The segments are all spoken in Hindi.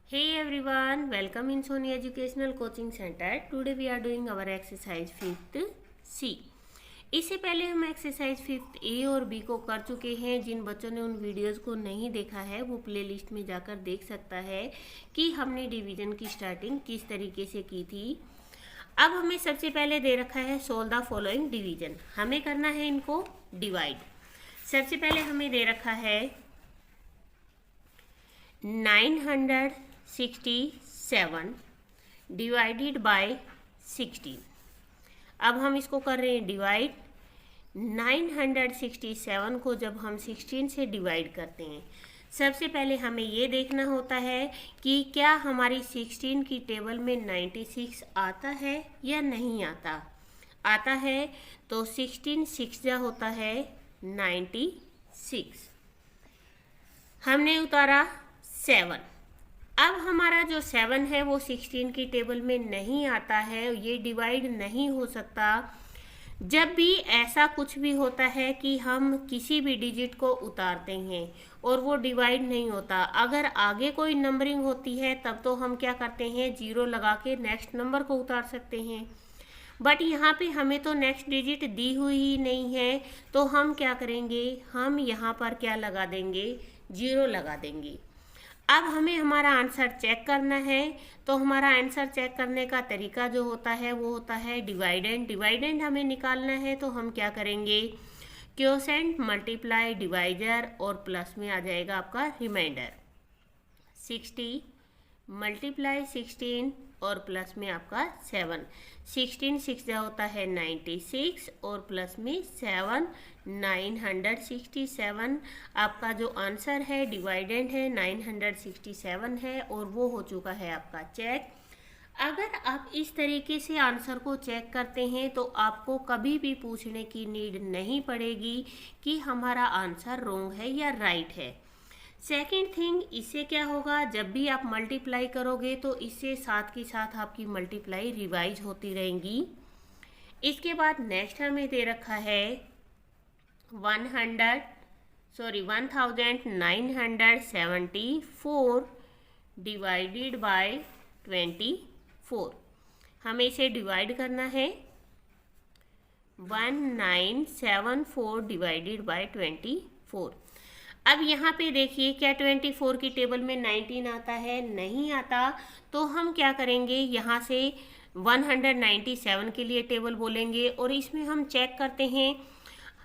Hey everyone, welcome in Sony Educational Coaching Center. Today we are doing our exercise 5th C. इससे पहले हम एक्सरसाइज 5th ए और बी को कर चुके हैं। जिन बच्चों ने उन वीडियोस को नहीं देखा है वो प्लेलिस्ट में जाकर देख सकता है कि हमने डिवीजन की स्टार्टिंग किस तरीके से की थी। अब हमें सबसे पहले दे रखा है सोल्व द फॉलोइंग डिवीजन। हमें करना है इनको डिवाइड। सबसे पहले हमें दे रखा है 967 डिवाइडेड बाय 16। अब हम इसको कर रहे हैं डिवाइड। 967 को जब हम 16 से डिवाइड करते हैं, सबसे पहले हमें ये देखना होता है कि क्या हमारी 16 की टेबल में 96 आता है या नहीं आता। आता है तो 16 6 जा होता है 96। हमने उतारा 7। अब हमारा जो 7 है वो 16 की टेबल में नहीं आता है, ये डिवाइड नहीं हो सकता। जब भी ऐसा कुछ भी होता है कि हम किसी भी डिजिट को उतारते हैं और वो डिवाइड नहीं होता, अगर आगे कोई नंबरिंग होती है तब तो हम क्या करते हैं, 0 लगा के नेक्स्ट नंबर को उतार सकते हैं। बट यहाँ पे हमें तो नेक्स्ट डिजिट दी हुई ही नहीं है, तो हम क्या करेंगे, हम यहाँ पर क्या लगा देंगे, 0 लगा देंगे। अब हमें हमारा आंसर चेक करना है, तो हमारा आंसर चेक करने का तरीका जो होता है वो होता है डिवाइडेंड। डिवाइडेंड हमें निकालना है तो हम क्या करेंगे, क्वोशेंट मल्टीप्लाई डिवाइजर और प्लस में आ जाएगा आपका रिमाइंडर। 60 मल्टीप्लाई 16 और प्लस में आपका 7। 16 6 जा होता है 96 और प्लस में 7 967। आपका जो आंसर है डिवाइडेंड है 967 है और वो हो चुका है आपका चेक। अगर आप इस तरीके से आंसर को चेक करते हैं तो आपको कभी भी पूछने की नीड नहीं पड़ेगी कि हमारा आंसर रॉन्ग है या राइट है। सेकेंड थिंग, इससे क्या होगा, जब भी आप मल्टीप्लाई करोगे तो इससे साथ के साथ आपकी मल्टीप्लाई रिवाइज होती रहेंगी। इसके बाद नेक्स्ट हमें दे रखा है 1974 डिवाइडेड बाय 24। हमें इसे डिवाइड करना है। 1974 डिवाइडेड बाय 24। अब यहाँ पे देखिए, क्या 24 की टेबल में 19 आता है, नहीं आता। तो हम क्या करेंगे, यहाँ से 197 के लिए टेबल बोलेंगे और इसमें हम चेक करते हैं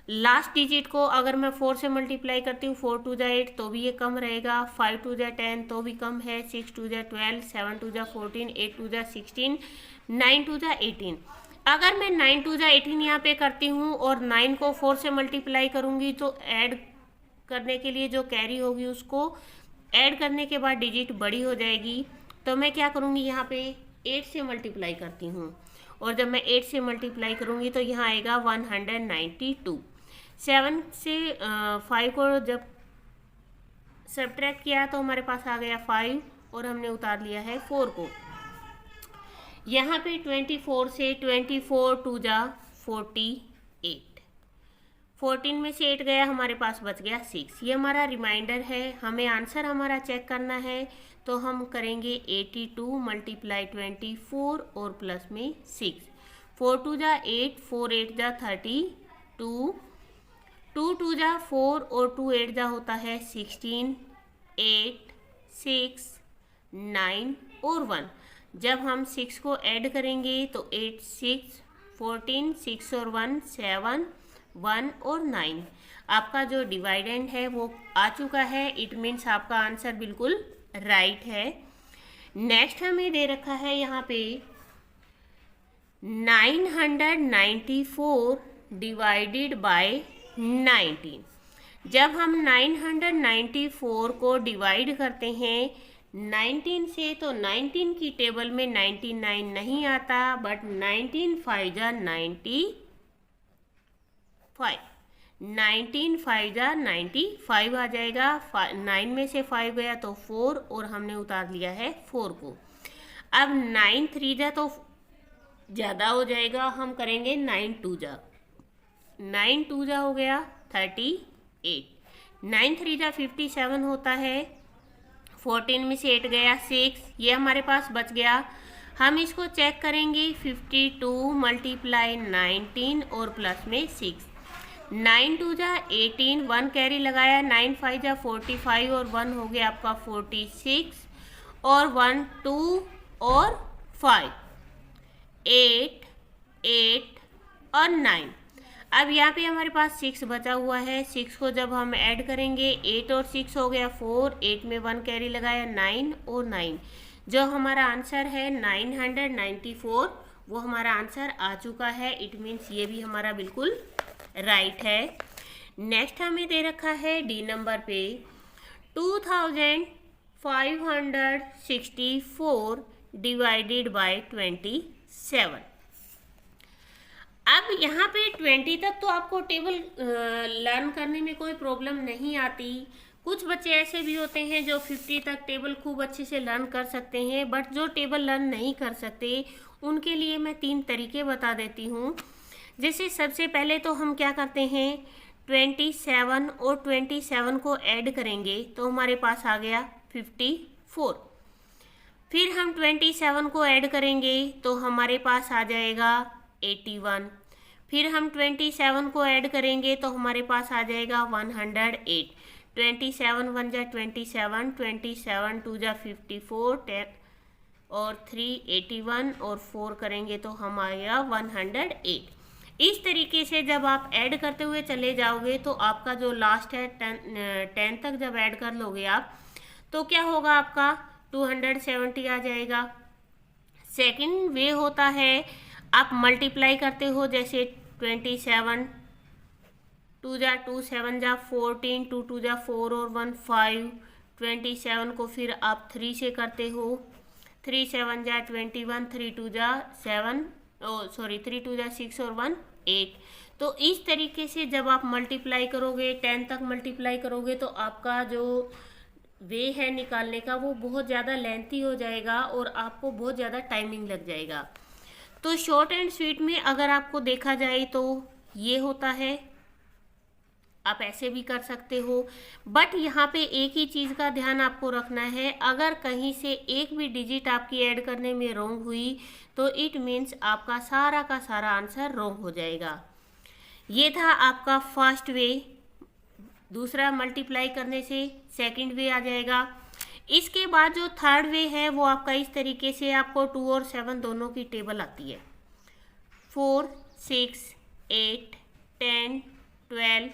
लास्ट डिजिट को। अगर मैं 4 से मल्टीप्लाई करती हूँ, 4 2 जा 8 तो भी ये कम रहेगा, 5 2 जा 10 तो भी कम है, 6 2 जा 12, 7 2 जा 14, 8 2 जा 16, 9 2 जा 18। अगर मैं 9 2 जा 18 यहाँ पे करती हूँ और 9 को 4 से मल्टीप्लाई करूँगी तो ऐड करने के लिए जो कैरी होगी उसको ऐड करने के बाद डिजिट बड़ी हो जाएगी। तो मैं क्या करूँगी, यहाँ पे 8 से मल्टीप्लाई करती हूँ और जब मैं 8 से मल्टीप्लाई करूँगी तो यहाँ आएगा 192। 7 से 5 को जब सब्ट्रैक्ट किया तो हमारे पास आ गया 5 और हमने उतार लिया है 4 को। यहाँ पे 24 से 24 2 जा 48, 14 में से 8 गया, हमारे पास बच गया 6। ये हमारा रिमाइंडर है। हमें आंसर हमारा चेक करना है तो हम करेंगे 82 मल्टीप्लाई 24 और प्लस में 6। 4 2 जा 8, 4 8 जा 32, 2 2 जा 4 और 2 8 जा होता है 16, 8 6 9 और 1। जब हम 6 को ऐड करेंगे तो 8 6 14, 6 और 1 7, 1 और 9। आपका जो डिवाइडेंड है वो आ चुका है। इट मीन्स आपका आंसर बिल्कुल राइट है। नेक्स्ट हमें दे रखा है यहाँ पे 994 डिवाइडेड बाय 19। जब हम 994 को डिवाइड करते हैं 19 से तो 19 की टेबल में 99 नहीं आता, बट 19 5 जा 95, 19 5 जा 95 आ जाएगा। 9 में से 5 गया तो 4 और हमने उतार लिया है 4 को। अब 9 3 जा तो ज़्यादा हो जाएगा, हम करेंगे 9 2 जा। 9 2 जा हो गया 38, 9 3 जा 57 होता है, 14 में से 8 गया 6, ये हमारे पास बच गया। हम इसको चेक करेंगे 52 मल्टीप्लाई 19 और प्लस में 6, 9 2 जा 18, 1 कैरी लगाया, 9 5 जा 45 और 1 हो गया आपका 46 और 1 2 और 5, 8 8 और 9। अब यहाँ पे हमारे पास 6 बचा हुआ है, 6 को जब हम ऐड करेंगे 8 और 6 हो गया 4, 8 में 1 कैरी लगाया 9 और 9, जो हमारा आंसर है 994, वो हमारा आंसर आ चुका है। इट मीन्स ये भी हमारा बिल्कुल राइट है। नेक्स्ट हमें दे रखा है डी नंबर पे 2564 डिवाइडेड बाय 27। अब यहाँ पे 20 तक तो आपको टेबल लर्न करने में कोई प्रॉब्लम नहीं आती। कुछ बच्चे ऐसे भी होते हैं जो 50 तक टेबल खूब अच्छे से लर्न कर सकते हैं, बट जो टेबल लर्न नहीं कर सकते उनके लिए मैं 3 तरीके बता देती हूँ। जैसे सबसे पहले तो हम क्या करते हैं, 27 और 27 को ऐड करेंगे तो हमारे पास आ गया 54। फिर हम 27 को ऐड करेंगे तो हमारे पास आ जाएगा 81। फिर हम 27 को ऐड करेंगे तो हमारे पास आ जाएगा 108। 27 1 जा 27, 27 2 जा 54, 10 और 3 81 और 4 करेंगे तो हम आएगा 108। इस तरीके से जब आप ऐड करते हुए चले जाओगे तो आपका जो लास्ट है 10 तक जब ऐड कर लोगे आप तो क्या होगा, आपका 270 आ जाएगा। सेकंड वे होता है, आप मल्टीप्लाई करते हो, जैसे 27 2 जा 2 7 जा 14, 2 2 जा 4 और 1 5, 27 को फिर आप 3 से करते हो, 3 7 जा 21, 3 2 जा 7 3 2 जा 6 और 1 8। तो इस तरीके से जब आप मल्टीप्लाई करोगे 10 तक मल्टीप्लाई करोगे तो आपका जो वे है निकालने का वो बहुत ज़्यादा लेंथी हो जाएगा और आपको बहुत ज़्यादा टाइमिंग लग जाएगा। तो शॉर्ट एंड स्वीट में अगर आपको देखा जाए तो ये होता है, आप ऐसे भी कर सकते हो। बट यहाँ पे एक ही चीज़ का ध्यान आपको रखना है, अगर कहीं से एक भी डिजिट आपकी ऐड करने में रॉन्ग हुई तो इट मीन्स आपका सारा का सारा आंसर रॉन्ग हो जाएगा। ये था आपका फर्स्ट वे। दूसरा मल्टीप्लाई करने से सेकंड वे आ जाएगा। इसके बाद जो थर्ड वे है वो आपका इस तरीके से, आपको 2 और 7 दोनों की टेबल आती है, 4 6 8 10 12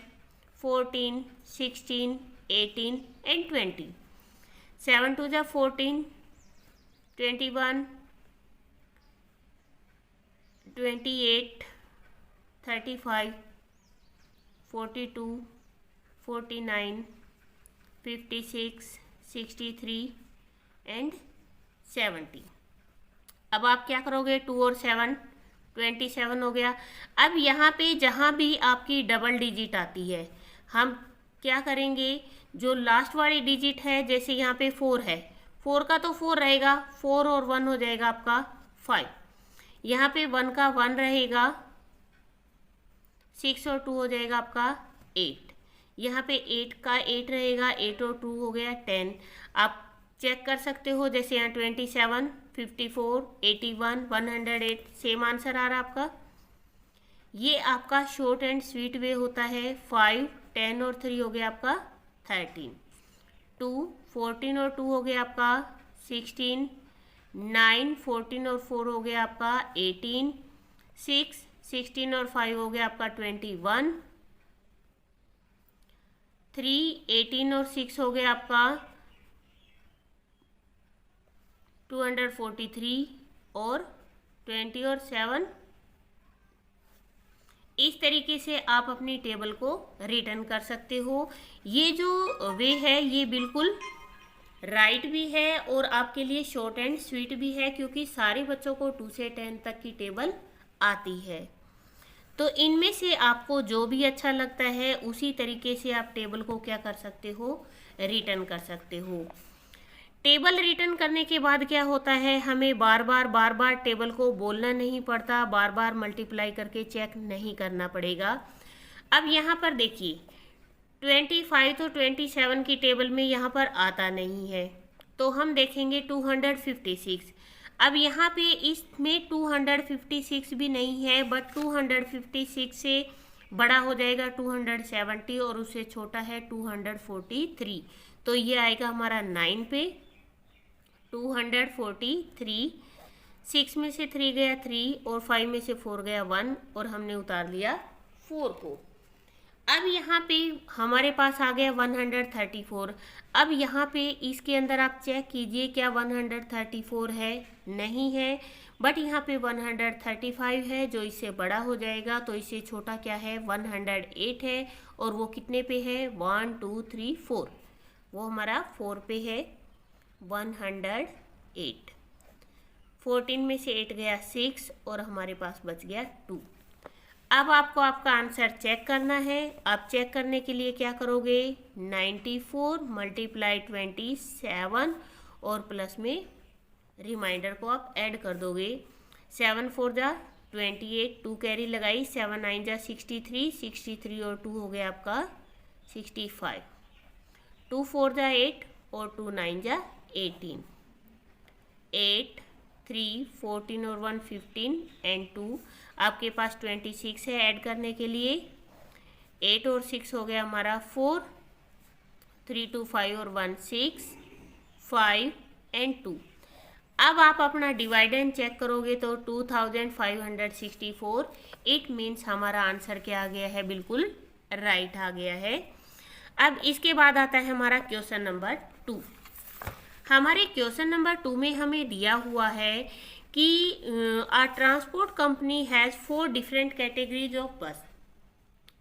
14 16 18 एंड 20। 7 2 जा 14, 21 28 35 42 49 56 63 एंड 70। अब आप क्या करोगे, 2 और 7 27 हो गया। अब यहाँ पे जहाँ भी आपकी डबल डिजिट आती है हम क्या करेंगे, जो लास्ट वाली डिजिट है, जैसे यहाँ पे 4 है, 4 का तो 4 रहेगा, 4 और 1 हो जाएगा आपका 5। यहाँ पे 1 का 1 रहेगा, 6 और 2 हो जाएगा आपका 8। यहाँ पे 8 का 8 रहेगा, 8 और 2 हो गया 10। आप चेक कर सकते हो, जैसे यहाँ 27 54 81 108 सेम आंसर आ रहा आपका। ये आपका शॉर्ट एंड स्वीट वे होता है। 5 10 और 3 हो गया आपका 13, 2 14 और 2 हो गया आपका 16, 9 14 और 4 हो गया आपका 18, 6 16 और 5 हो गया आपका 21, 3 18 और 6 हो गया आपका 243 और 20 और 7। इस तरीके से आप अपनी टेबल को रिटर्न कर सकते हो। ये जो वे है ये बिल्कुल राइट भी है और आपके लिए शॉर्ट एंड स्वीट भी है, क्योंकि सारे बच्चों को 2 से 10 तक की टेबल आती है। तो इनमें से आपको जो भी अच्छा लगता है उसी तरीके से आप टेबल को क्या कर सकते हो, रिटर्न कर सकते हो। टेबल रिटर्न करने के बाद क्या होता है, हमें बार बार टेबल को बोलना नहीं पड़ता, बार बार मल्टीप्लाई करके चेक नहीं करना पड़ेगा। अब यहाँ पर देखिए 25 तो 27 की टेबल में यहाँ पर आता नहीं है, तो हम देखेंगे 256। अब यहाँ पे इसमें 256 भी नहीं है, बट 256 से बड़ा हो जाएगा 270 और उससे छोटा है 243। तो ये आएगा हमारा 9 पे 243। 6 में से 3 गया 3 और 5 में से 4 गया 1 और हमने उतार लिया 4 को। अब यहाँ पे हमारे पास आ गया 134। अब यहाँ पे इसके अंदर आप चेक कीजिए क्या 134 है, नहीं है, बट यहाँ पे 135 है जो इससे बड़ा हो जाएगा। तो इससे छोटा क्या है 108 है और वो कितने पे है 1 2 3 4, वो हमारा 4 पे है 108। 14 में से 8 गया 6 और हमारे पास बच गया 2। अब आपको आपका आंसर चेक करना है। आप चेक करने के लिए क्या करोगे 94 मल्टीप्लाई 27 और प्लस में रिमाइंडर को आप ऐड कर दोगे। 7 4 जा 28, 2 कैरी लगाई, 7 9 जा 63, 63 और 2 हो गया आपका 65, 2 4 जा 8 और 2 9 जा 18, 8 3 14 और 1 15 एंड 2 आपके पास 26 है ऐड करने के लिए। 8 और 6 हो गया हमारा 4, 3 2 5 और 1 6, 5 एंड 2। अब आप अपना डिवाइडेंड चेक करोगे तो 2564। इट मीन्स हमारा आंसर क्या आ गया है, बिल्कुल राइट आ गया है। अब इसके बाद आता है हमारा क्वेश्चन नंबर 2। हमारे क्वेश्चन नंबर 2 में हमें दिया हुआ है कि a transport company has 4 different categories of bus.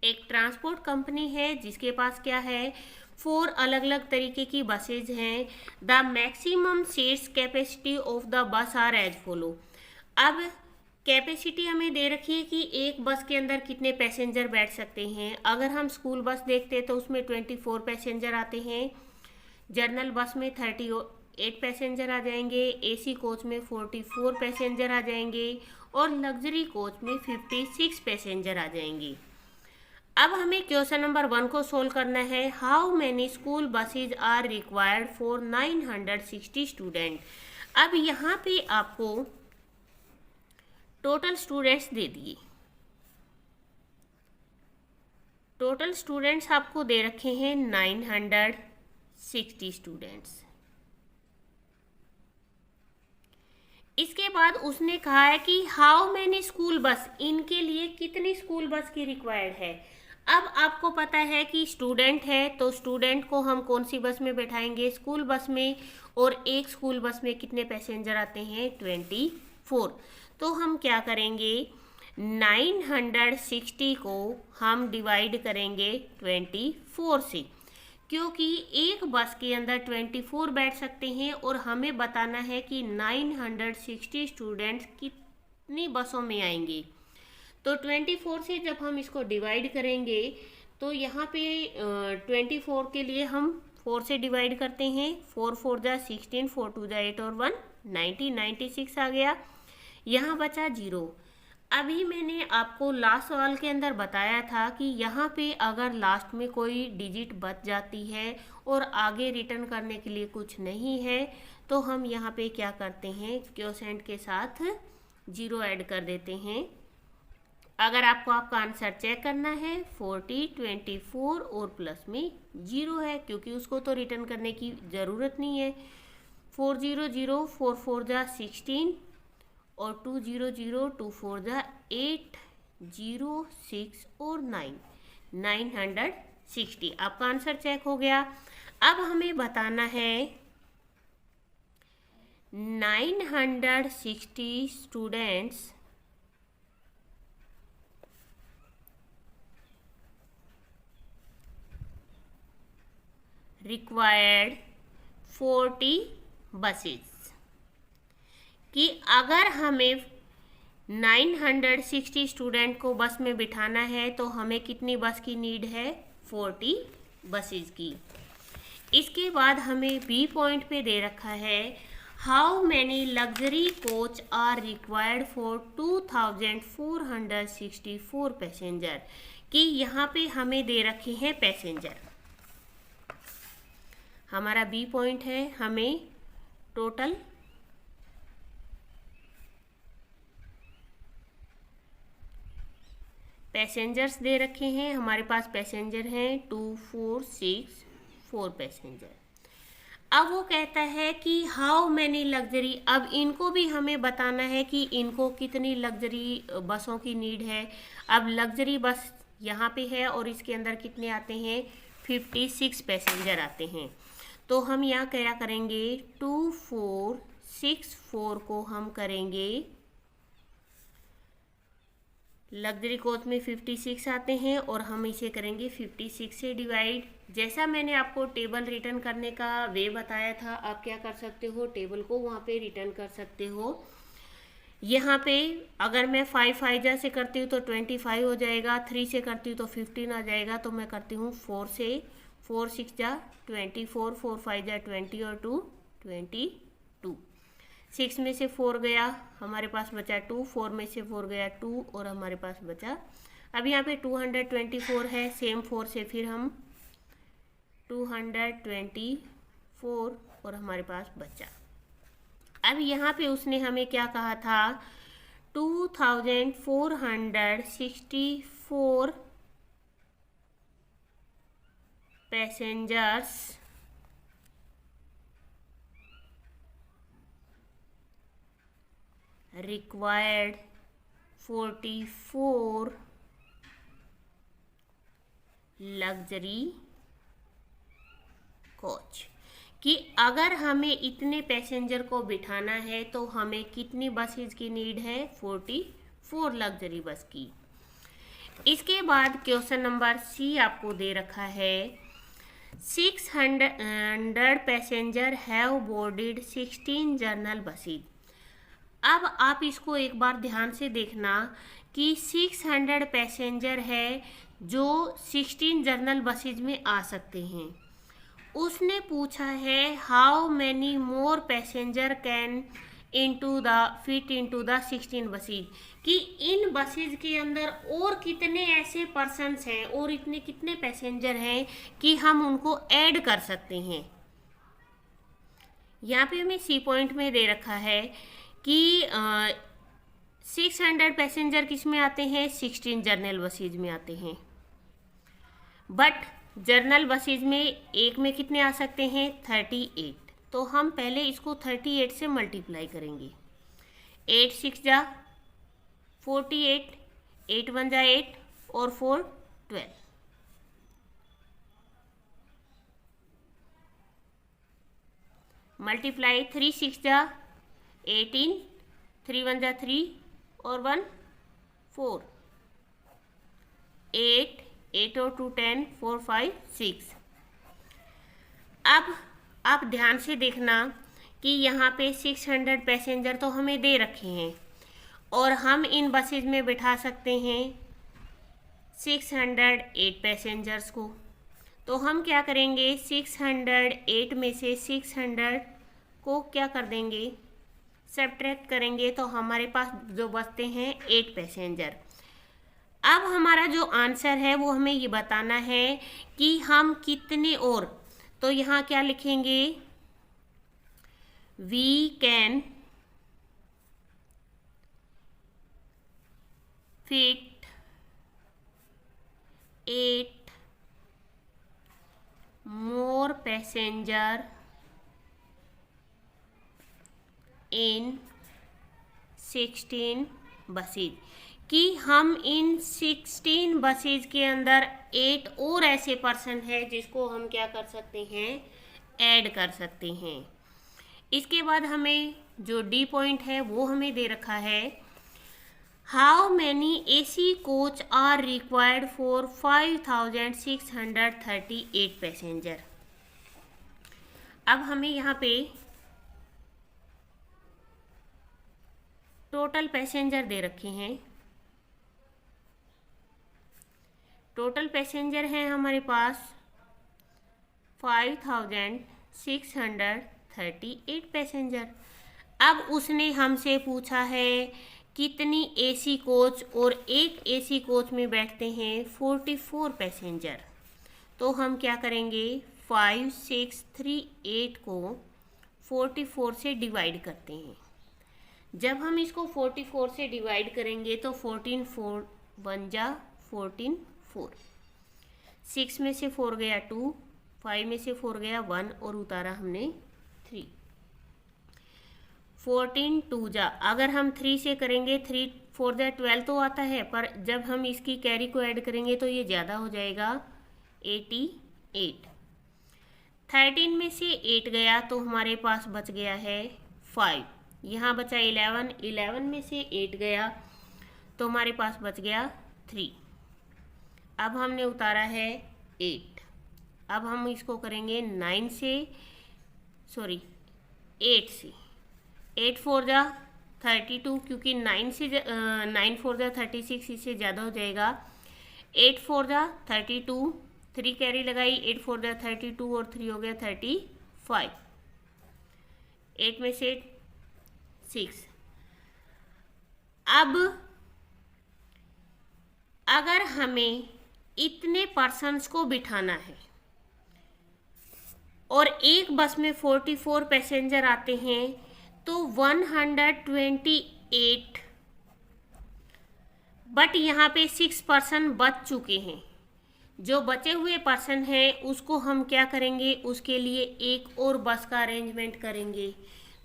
एक ट्रांसपोर्ट कंपनी है जिसके पास क्या है 4 अलग अलग तरीके की बसेज हैं। The maximum seats capacity of the bus are as follow. अब कैपेसिटी हमें दे रखी है कि एक बस के अंदर कितने पैसेंजर बैठ सकते हैं। अगर हम स्कूल बस देखते हैं तो उसमें 24 पैसेंजर आते हैं, जर्नल बस में 38 पैसेंजर आ जाएंगे, एसी कोच में 44 पैसेंजर आ जाएंगे और लग्जरी कोच में 56 पैसेंजर आ जाएंगे। अब हमें क्वेश्चन नंबर 1 को सोल्व करना है। How many school buses are required for 960 student. अब यहाँ पे आपको टोटल स्टूडेंट्स दे दिए, टोटल स्टूडेंट्स आपको दे रखे हैं 960 स्टूडेंट्स। इसके बाद उसने कहा है कि हाउ मैनी स्कूल बस, इनके लिए कितनी स्कूल बस की रिक्वायर्ड है। अब आपको पता है कि स्टूडेंट है तो स्टूडेंट को हम कौन सी बस में बैठाएंगे, स्कूल बस में, और एक स्कूल बस में कितने पैसेंजर आते हैं 24। तो हम क्या करेंगे 960 को हम डिवाइड करेंगे 24 से, क्योंकि एक बस के अंदर 24 बैठ सकते हैं और हमें बताना है कि 960 स्टूडेंट्स कितनी बसों में आएंगे। तो 24 से जब हम इसको डिवाइड करेंगे तो यहाँ पे 24 के लिए हम 4 से डिवाइड करते हैं। 4 4 जा 16, 4 2 जा 8 और 1 96 आ गया। यहाँ बचा 0। अभी मैंने आपको लास्ट सवाल के अंदर बताया था कि यहाँ पे अगर लास्ट में कोई डिजिट बच जाती है और आगे रिटर्न करने के लिए कुछ नहीं है तो हम यहाँ पे क्या करते हैं क्वोशेंट के साथ 0 ऐड कर देते हैं। अगर आपको आपका आंसर चेक करना है 40 24 और प्लस में 0 है, क्योंकि उसको तो रिटर्न करने की ज़रूरत नहीं है। 4 0 0, 4 4 जा 16 और 2 0 0, 2 4 जा 8 0 6 और 9 960। आपका आंसर चेक हो गया। अब हमें बताना है 960 स्टूडेंट्स रिक्वायर्ड 40 बसेस, कि अगर हमें 960 स्टूडेंट को बस में बिठाना है तो हमें कितनी बस की नीड है 40 बसेस की। इसके बाद हमें बी पॉइंट पे दे रखा है how many luxury coach are required for 2464 passenger, कि यहाँ पे हमें दे रखे हैं पैसेंजर। हमारा बी पॉइंट है, हमें टोटल पैसेंजर्स दे रखे हैं, हमारे पास पैसेंजर हैं 2 4 6 4 पैसेंजर। अब वो कहता है कि हाउ मैनी लग्जरी, अब इनको भी हमें बताना है कि इनको कितनी लग्जरी बसों की नीड है। अब लग्जरी बस यहाँ पे है और इसके अंदर कितने आते हैं, 56 पैसेंजर आते हैं। तो हम यहाँ क्या करेंगे, 2 4 6 4 को हम करेंगे, लग्जरी कोच में 56 आते हैं और हम इसे करेंगे 56 से डिवाइड। जैसा मैंने आपको टेबल रिटर्न करने का वे बताया था, आप क्या कर सकते हो, टेबल को वहाँ पे रिटर्न कर सकते हो। यहाँ पे अगर मैं 5 5 से करती हूँ तो 25 हो जाएगा, 3 से करती हूँ तो 15 आ जाएगा। तो मैं करती हूँ 4 से, 4 6 जा 24, 4 5 जा 20 और 2 22। 6 में से 4 गया, हमारे पास बचा 2, 4 में से 4 गया 2 और हमारे पास बचा, अब यहाँ पे 224 है, सेम 4 से फिर हम 224 और हमारे पास बचा। अब यहाँ पे उसने हमें क्या कहा था, 2464 पैसेंजर्स required 44 लग्जरी कोच, कि अगर हमें इतने पैसेंजर को बिठाना है तो हमें कितनी बसेज की नीड है, 44 लग्जरी बस की। इसके बाद क्वेश्चन नंबर सी आपको दे रखा है, 600 passenger have boarded 16 journal buses. अब आप इसको एक बार ध्यान से देखना कि 600 पैसेंजर है जो 16 जर्नल बसेज में आ सकते हैं। उसने पूछा है how many more passenger can fit into the 16 buses, कि इन बसेज के अंदर और कितने ऐसे पर्सन्स हैं और इतने कितने पैसेंजर हैं कि हम उनको ऐड कर सकते हैं। यहाँ पे हमें सी पॉइंट में दे रखा है कि 600 पैसेंजर किस में आते हैं, 16 जर्नल बसेज में आते हैं। बट जर्नल बसेज में एक में कितने आ सकते हैं, 38। तो हम पहले इसको 38 से मल्टीप्लाई करेंगे, 8 6 जा 48, 8 1 जा 8 और 4 12। मल्टीप्लाई 3 6 जा 18, 3 1 जा 3 और 1 4, 8 8 और 2 10, 4 5 6। अब आप ध्यान से देखना कि यहाँ पे 600 पैसेंजर तो हमें दे रखे हैं और हम इन बसेज में बिठा सकते हैं 608 पैसेंजर्स को। तो हम क्या करेंगे, 608 में से 600 को क्या कर देंगे, सब्ट्रैक्ट करेंगे, तो हमारे पास जो बचते हैं 8 पैसेंजर। अब हमारा जो आंसर है वो हमें ये बताना है कि हम कितने और, तो यहाँ क्या लिखेंगे, we can fit 8 more passenger in 16 buses, कि हम इन 16 बसेज के अंदर 8 और ऐसे पर्सन है जिसको हम क्या कर सकते हैं, ऐड कर सकते हैं। इसके बाद हमें जो डी पॉइंट है वो हमें दे रखा है, how many AC coach are required for 5638 passenger. अब हमें यहाँ पे टोटल पैसेंजर दे रखे हैं, टोटल पैसेंजर हैं हमारे पास 5638 पैसेंजर। अब उसने हमसे पूछा है कितनी एसी कोच, और एक एसी कोच में बैठते हैं 44 पैसेंजर। तो हम क्या करेंगे, 5638 को 44 से डिवाइड करते हैं। जब हम इसको 44 से डिवाइड करेंगे तो 14 4 1 जा 14 4, 6 में से 4 गया 2, 5 में से 4 गया 1 और उतारा हमने 3। 14 2 जा, अगर हम 3 से करेंगे 3 4 जा 12 तो आता है, पर जब हम इसकी कैरी को ऐड करेंगे तो ये ज़्यादा हो जाएगा 88। 13 में से 8 गया तो हमारे पास बच गया है 5। यहाँ बचा 11, 11 में से 8 गया तो हमारे पास बच गया 3। अब हमने उतारा है 8। अब हम इसको करेंगे 8 से। 8 4 जा 32, क्योंकि 9 4 जा 36, इससे ज़्यादा हो जाएगा। 8 4 जा 32, 3 कैरी लगाई, 8 4 जा 32 और 3 हो गया 35। 8 में से 6। अब अगर हमें इतने पर्सन्स को बिठाना है और एक बस में 44 पैसेंजर आते हैं तो 128, बट यहाँ पे 6 पर्सन बच चुके हैं। जो बचे हुए पर्सन हैं उसको हम क्या करेंगे, उसके लिए एक और बस का अरेंजमेंट करेंगे।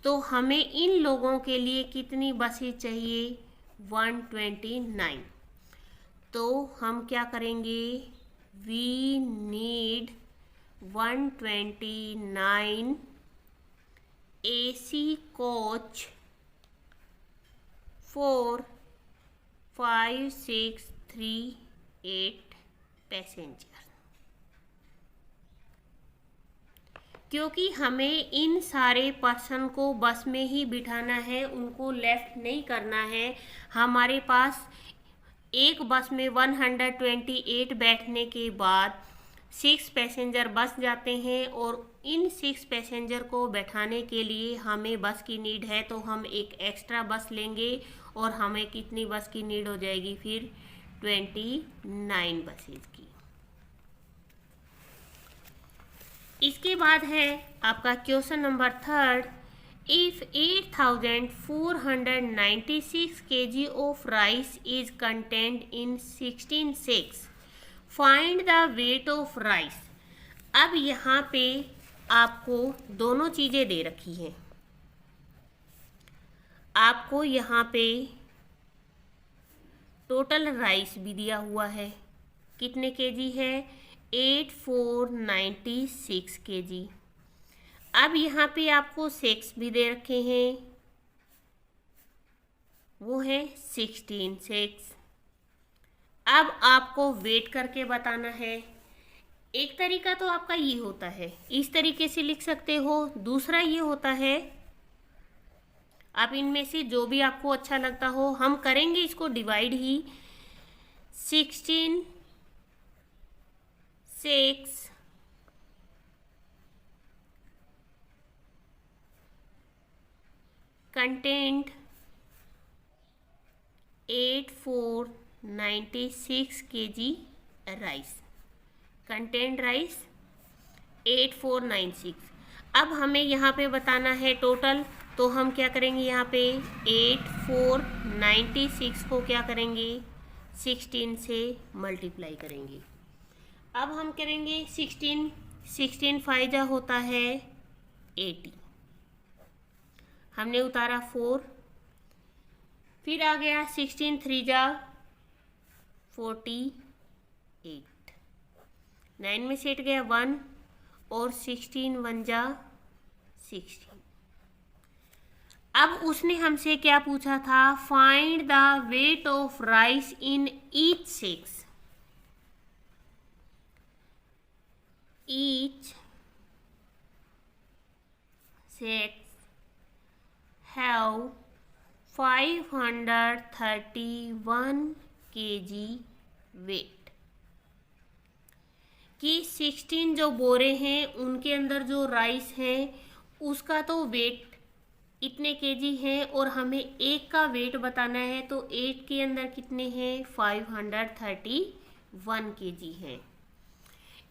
तो हमें इन लोगों के लिए कितनी बसें चाहिए, 129। तो हम क्या करेंगे, we need 129 AC coach for 5 6 3 8 passenger, क्योंकि हमें इन सारे पर्सन को बस में ही बिठाना है, उनको लेफ्ट नहीं करना है। हमारे पास एक बस में 128 बैठने के बाद 6 पैसेंजर बस जाते हैं और इन 6 पैसेंजर को बैठाने के लिए हमें बस की नीड है, तो हम एक एक्स्ट्रा बस लेंगे और हमें कितनी बस की नीड हो जाएगी फिर, 29 बसेस की। इसके बाद है आपका question number 3। If 8496 kg of rice is contained in 16 sacks, find the weight of rice। अब यहाँ पे आपको दोनों चीज़ें दे रखी हैं। आपको यहाँ पे टोटल राइस भी दिया हुआ है, कितने केजी है, 8496 केजी। अब यहाँ पे आपको सेक्स भी दे रखे हैं, वो है 16 सेक्स। अब आपको वेट करके बताना है। एक तरीका तो आपका ये होता है, इस तरीके से लिख सकते हो। दूसरा ये होता है, आप इनमें से जो भी आपको अच्छा लगता हो, हम करेंगे इसको डिवाइड ही। 16 6 contained 8496 kg rice, content rice 8496। अब हमें यहाँ पे बताना है टोटल, तो हम क्या करेंगे, यहाँ पे 8496 को क्या करेंगे, 16 से मल्टीप्लाई करेंगे। अब हम करेंगे 16 5 जा होता है 80, हमने उतारा 4, फिर आ गया 16 3 जा 48, 9 में से 8 गया 1 और 16 1 जा 16। अब उसने हमसे क्या पूछा था, find the weight of rice in each sacks. Each sacks have 531 kg weight, कि 16 जो बोरे हैं उनके अंदर जो राइस है उसका तो वेट इतने केजी है और हमें एक का वेट बताना है, तो 8 के अंदर कितने हैं, 531 केजी हैं।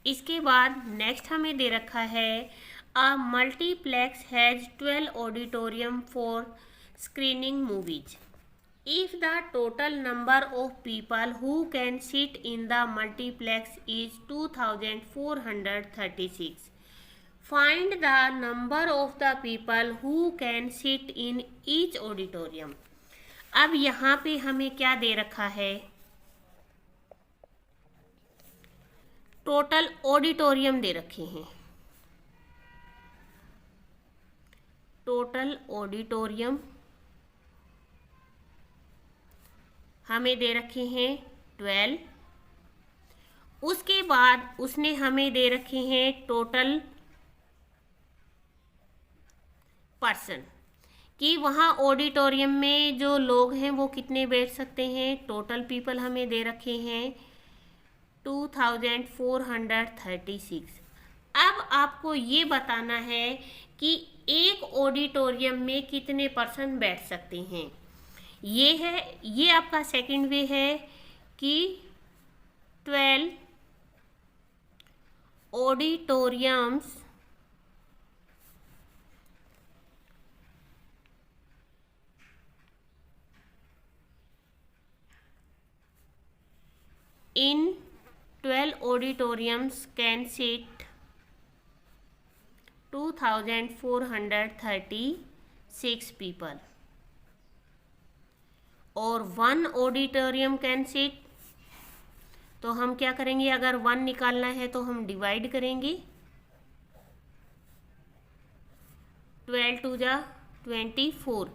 इसके बाद नेक्स्ट हमें दे रखा है, A multiplex has 12 auditorium for screening movies. If the total number of people who can sit in the multiplex is 2436, find the number of the people who can sit in each auditorium. अब यहाँ पे हमें क्या दे रखा है? टोटल ऑडिटोरियम दे रखे हैं। टोटल ऑडिटोरियम हमें दे रखे हैं 12। उसके बाद उसने हमें दे रखे हैं टोटल पर्सन कि वहाँ ऑडिटोरियम में जो लोग हैं वो कितने बैठ सकते हैं। टोटल पीपल हमें दे रखे हैं 2436। अब आपको ये बताना है कि एक ऑडिटोरियम में कितने पर्सन बैठ सकते हैं। ये आपका सेकंड वे है कि 12 auditoriums in 12 auditoriums can sit 2436 people और 1 ऑडिटोरियम कैन सीट। तो हम क्या करेंगे, अगर 1 निकालना है तो हम डिवाइड करेंगे। 12 2 जा 24।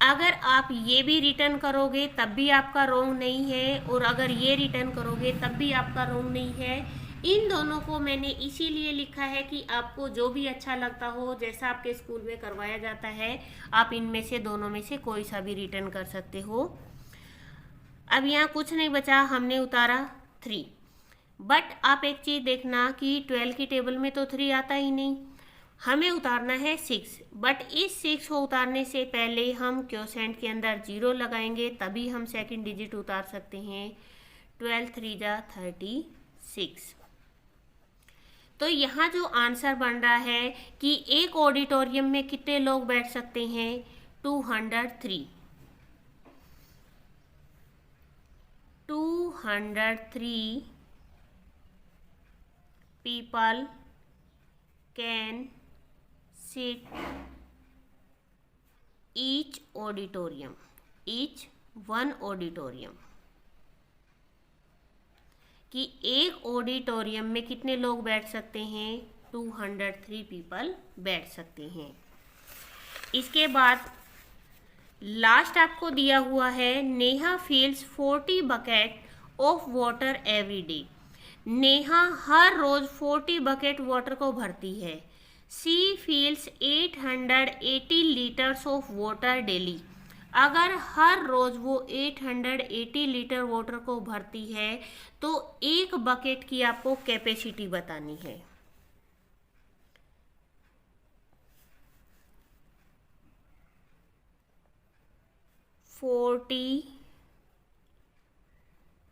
अगर आप ये भी रिटर्न करोगे तब भी आपका रोंग नहीं है, और अगर ये रिटर्न करोगे तब भी आपका रोंग नहीं है। इन दोनों को मैंने इसीलिए लिखा है कि आपको जो भी अच्छा लगता हो, जैसा आपके स्कूल में करवाया जाता है, आप इनमें से दोनों में से कोई सा भी रिटर्न कर सकते हो। अब यहाँ कुछ नहीं बचा, हमने उतारा 3। बट आप एक चीज़ देखना कि 12 की टेबल में तो 3 आता ही नहीं, हमें उतारना है 6। बट इस 6 को उतारने से पहले हम क्वोशेंट के अंदर 0 लगाएंगे, तभी हम सेकंड डिजिट उतार सकते हैं। 12 3 जा 36। तो यहाँ जो आंसर बन रहा है कि एक ऑडिटोरियम में कितने लोग बैठ सकते हैं, 203। 203 people can sit each auditorium, each one auditorium, कि एक ऑडिटोरियम में कितने लोग बैठ सकते हैं, 203 पीपल बैठ सकते हैं। इसके बाद लास्ट आपको दिया हुआ है, Neha fills 40 bucket of water every day. Neha हर रोज 40 बकेट वाटर को भरती है। She fills 880 litres of water daily. अगर हर रोज वो 880 लीटर वाटर को भरती है तो एक बकेट की आपको कैपेसिटी बतानी है।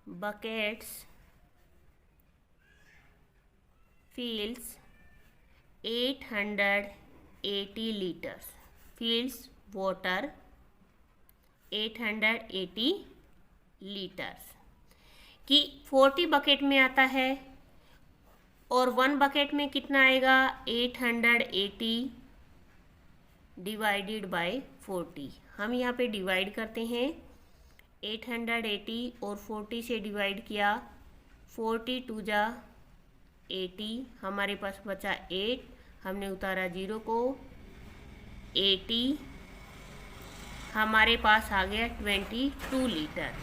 buckets fills 880 liters, fills water 880 litres कि 40 बकेट में आता है, और 1 बकेट में कितना आएगा, 880 डिवाइडेड बाय 40। हम यहाँ पे डिवाइड करते हैं, 880 और 40 से डिवाइड किया, 40 2 जा 80, हमारे पास बचा 8, हमने उतारा 0 को, 80 हमारे पास आ गया 22 litre.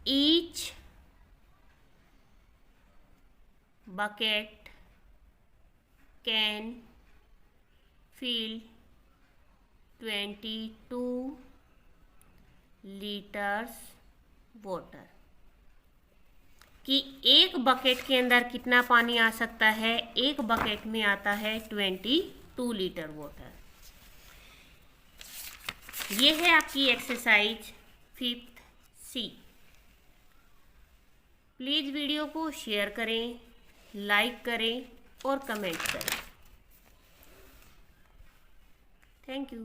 Each bucket can fill 22 litres water, कि एक बकेट के अंदर कितना पानी आ सकता है, एक बकेट में आता है 22 लीटर वाटर। ये है आपकी exercise 5th C। Please video को शेयर करें, लाइक करें और कमेंट करें। Thank you.